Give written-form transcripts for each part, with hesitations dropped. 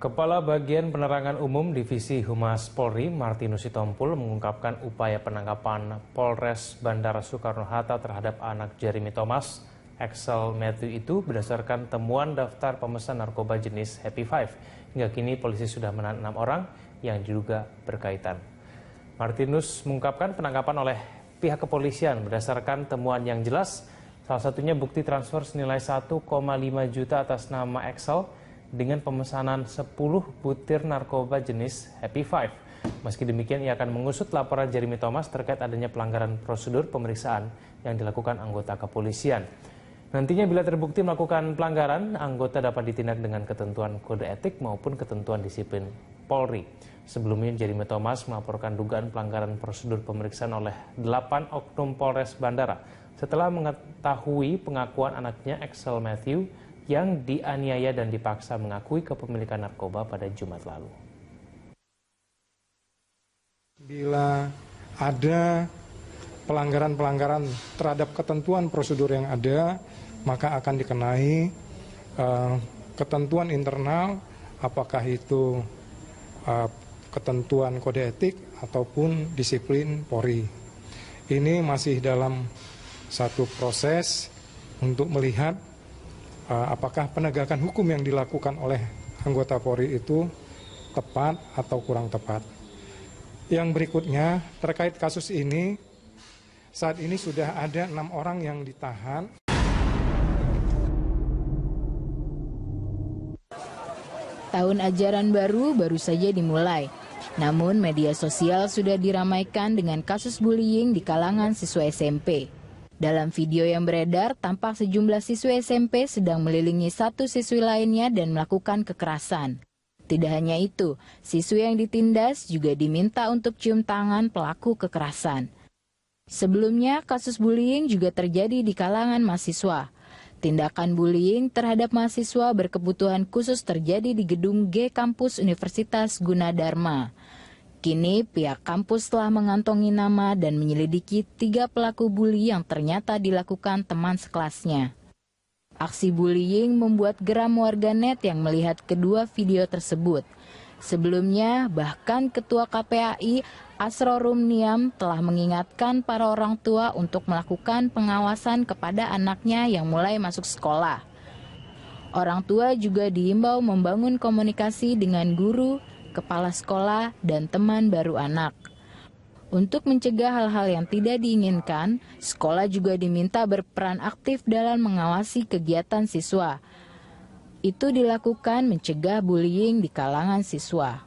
Kepala Bagian Penerangan Umum Divisi Humas Polri, Martinus Sitompul, mengungkapkan upaya penangkapan Polres Bandara Soekarno-Hatta terhadap anak Jeremy Thomas, Axel Matthew itu berdasarkan temuan daftar pemesan narkoba jenis Happy Five. Hingga kini polisi sudah menahan 6 orang yang diduga berkaitan. Martinus mengungkapkan penangkapan oleh pihak kepolisian berdasarkan temuan yang jelas, salah satunya bukti transfer senilai 1,5 juta atas nama Axel dengan pemesanan 10 butir narkoba jenis Happy Five. Meski demikian, ia akan mengusut laporan Jeremy Thomas terkait adanya pelanggaran prosedur pemeriksaan yang dilakukan anggota kepolisian. Nantinya bila terbukti melakukan pelanggaran, anggota dapat ditindak dengan ketentuan kode etik maupun ketentuan disiplin Polri. Sebelumnya, Jeremy Thomas melaporkan dugaan pelanggaran prosedur pemeriksaan oleh 8 oknum Polres Bandara setelah mengetahui pengakuan anaknya Axel Matthew yang dianiaya dan dipaksa mengakui kepemilikan narkoba pada Jumat lalu. Bila ada pelanggaran-pelanggaran terhadap ketentuan prosedur yang ada, maka akan dikenai ketentuan internal, apakah itu ketentuan kode etik ataupun disiplin Polri. Ini masih dalam satu proses untuk melihat apakah penegakan hukum yang dilakukan oleh anggota Polri itu tepat atau kurang tepat. Yang berikutnya, terkait kasus ini, saat ini sudah ada 6 orang yang ditahan. Tahun ajaran baru saja dimulai. Namun media sosial sudah diramaikan dengan kasus bullying di kalangan siswa SMP. Dalam video yang beredar, tampak sejumlah siswa SMP sedang melilingi satu siswi lainnya dan melakukan kekerasan. Tidak hanya itu, siswi yang ditindas juga diminta untuk cium tangan pelaku kekerasan. Sebelumnya, kasus bullying juga terjadi di kalangan mahasiswa. Tindakan bullying terhadap mahasiswa berkebutuhan khusus terjadi di gedung G Kampus Universitas Gunadarma. Kini pihak kampus telah mengantongi nama dan menyelidiki 3 pelaku bully yang ternyata dilakukan teman sekelasnya. Aksi bullying membuat geram warganet yang melihat kedua video tersebut. Sebelumnya, bahkan Ketua KPAI Asrorum Niam telah mengingatkan para orang tua untuk melakukan pengawasan kepada anaknya yang mulai masuk sekolah. Orang tua juga diimbau membangun komunikasi dengan guru, kepala sekolah, dan teman baru anak. Untuk mencegah hal-hal yang tidak diinginkan, sekolah juga diminta berperan aktif dalam mengawasi kegiatan siswa. Itu dilakukan mencegah bullying di kalangan siswa.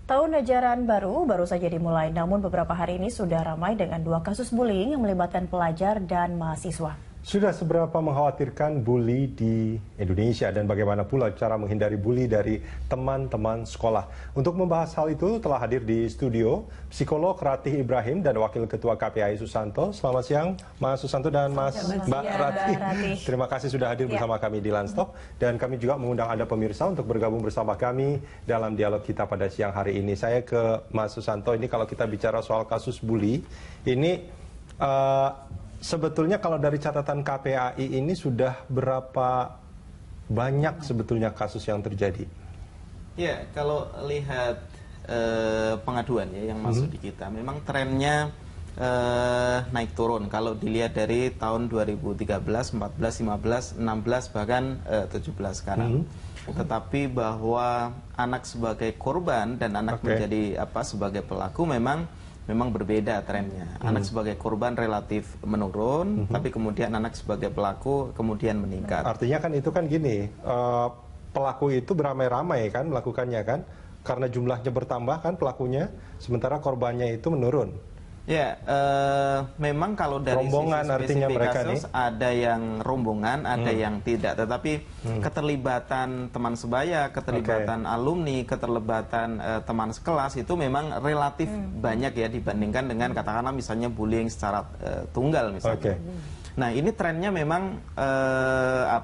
Tahun ajaran baru saja dimulai, namun beberapa hari ini sudah ramai dengan 2 kasus bullying yang melibatkan pelajar dan mahasiswa. Sudah seberapa mengkhawatirkan bully di Indonesia dan bagaimana pula cara menghindari bully dari teman-teman sekolah? Untuk membahas hal itu telah hadir di studio psikolog Ratih Ibrahim dan Wakil Ketua KPAI Susanto. Selamat siang Mas Susanto dan Mbak Ratih. Terima kasih sudah hadir bersama kami di Lanstop. Dan kami juga mengundang Anda pemirsa untuk bergabung bersama kami dalam dialog kita pada siang hari ini. Saya ke Mas Susanto, ini kalau kita bicara soal kasus bully, ini sebetulnya kalau dari catatan KPAI ini sudah berapa banyak sebetulnya kasus yang terjadi? Ya, kalau lihat pengaduan ya yang masuk di kita, memang trennya naik turun. Kalau dilihat dari tahun 2013, 14, 15, 16 bahkan 17 sekarang. Tetapi bahwa anak sebagai korban dan anak menjadi sebagai pelaku memang berbeda trennya. Anak sebagai korban relatif menurun, tapi kemudian anak sebagai pelaku kemudian meningkat. Artinya kan itu kan gini, pelaku itu beramai-ramai kan melakukannya kan, karena jumlahnya bertambah kan pelakunya, sementara korbannya itu menurun. Ya, memang kalau dari rombongan sisi artinya mereka kasus, nih ada yang rombongan, ada yang tidak. Tetapi keterlibatan teman sebaya, keterlibatan alumni, keterlibatan teman sekelas itu memang relatif banyak ya dibandingkan dengan katakanlah misalnya bullying secara tunggal misalnya. Nah, ini trennya memang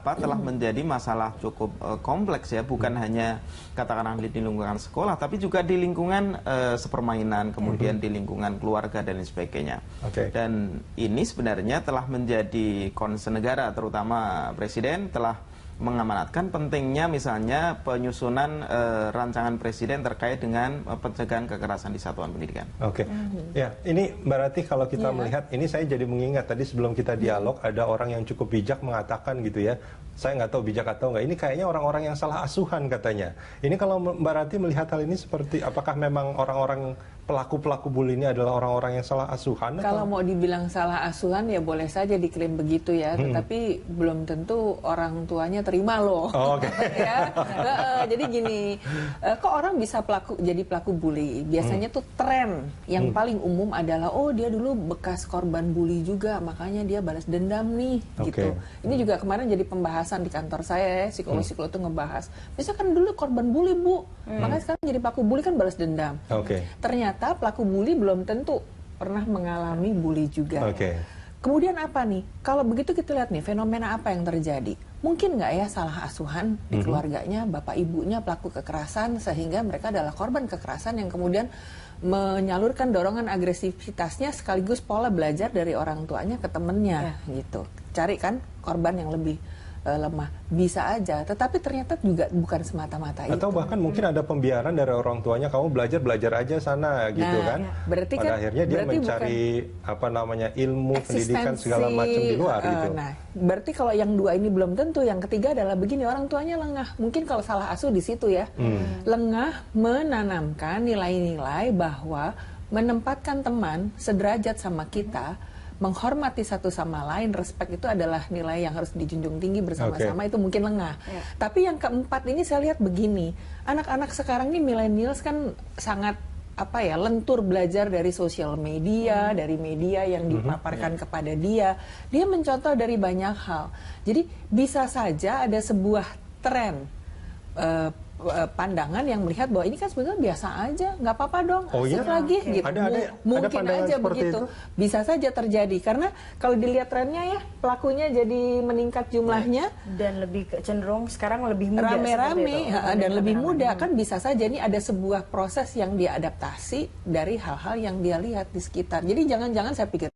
telah menjadi masalah cukup kompleks ya, bukan hanya katakanlah di lingkungan sekolah, tapi juga di lingkungan sepermainan, kemudian di lingkungan keluarga dan lain sebagainya. Dan ini sebenarnya telah menjadi concern negara, terutama Presiden telah mengamanatkan pentingnya misalnya penyusunan rancangan presiden terkait dengan pencegahan kekerasan di satuan pendidikan. Oke, ya ini Mbak Ratih, kalau kita melihat ini, saya jadi mengingat tadi sebelum kita dialog ada orang yang cukup bijak mengatakan gitu ya, saya nggak tahu bijak atau nggak, ini kayaknya orang-orang yang salah asuhan katanya. Ini kalau Mbak Ratih melihat hal ini seperti, apakah memang orang-orang pelaku-pelaku bully ini adalah orang-orang yang salah asuhan? Kalau mau dibilang salah asuhan ya boleh saja diklaim begitu ya, tetapi belum tentu orang tuanya terima loh. Oh, oke. Ya, jadi gini, kok orang bisa jadi pelaku bully? Biasanya tuh tren yang paling umum adalah, oh dia dulu bekas korban bully juga, makanya dia balas dendam nih, gitu. Ini juga kemarin jadi pembahasan di kantor saya ya, psikolog-psikolog itu ngebahas. Misalkan dulu korban bully bu, makanya sekarang jadi pelaku bully kan balas dendam. Ternyata pelaku bully belum tentu pernah mengalami bully juga. Kemudian apa nih? Kalau begitu kita lihat nih fenomena apa yang terjadi. Mungkin nggak ya salah asuhan di keluarganya, bapak ibunya pelaku kekerasan sehingga mereka adalah korban kekerasan yang kemudian menyalurkan dorongan agresivitasnya sekaligus pola belajar dari orang tuanya ke temennya gitu. Cari kan korban yang lebih lemah, bisa aja, tetapi ternyata juga bukan semata-mata itu. Atau bahkan mungkin ada pembiaran dari orang tuanya, kamu belajar aja sana gitu kan. Berarti pada kan, akhirnya dia mencari apa namanya ilmu pendidikan segala macam di luar gitu. Nah, berarti kalau yang dua ini belum tentu, yang ketiga adalah begini, orang tuanya lengah. Mungkin kalau salah asuh di situ ya. Lengah menanamkan nilai-nilai bahwa menempatkan teman sederajat sama kita, menghormati satu sama lain, respect itu adalah nilai yang harus dijunjung tinggi bersama-sama, itu mungkin lengah. Tapi yang keempat ini saya lihat begini, anak-anak sekarang ini millennials kan sangat lentur belajar dari sosial media, dari media yang dipaparkan kepada dia. Dia mencontoh dari banyak hal. Jadi bisa saja ada sebuah tren pandangan yang melihat bahwa ini kan sebenarnya biasa aja, nggak apa-apa dong, asik lagi gitu. Mungkin aja begitu, bisa saja terjadi karena kalau dilihat trennya ya pelakunya jadi meningkat jumlahnya dan lebih cenderung sekarang lebih muda, rame-rame dan lebih muda kan, bisa saja ini ada sebuah proses yang dia adaptasi dari hal-hal yang dia lihat di sekitar. Jadi jangan-jangan saya pikir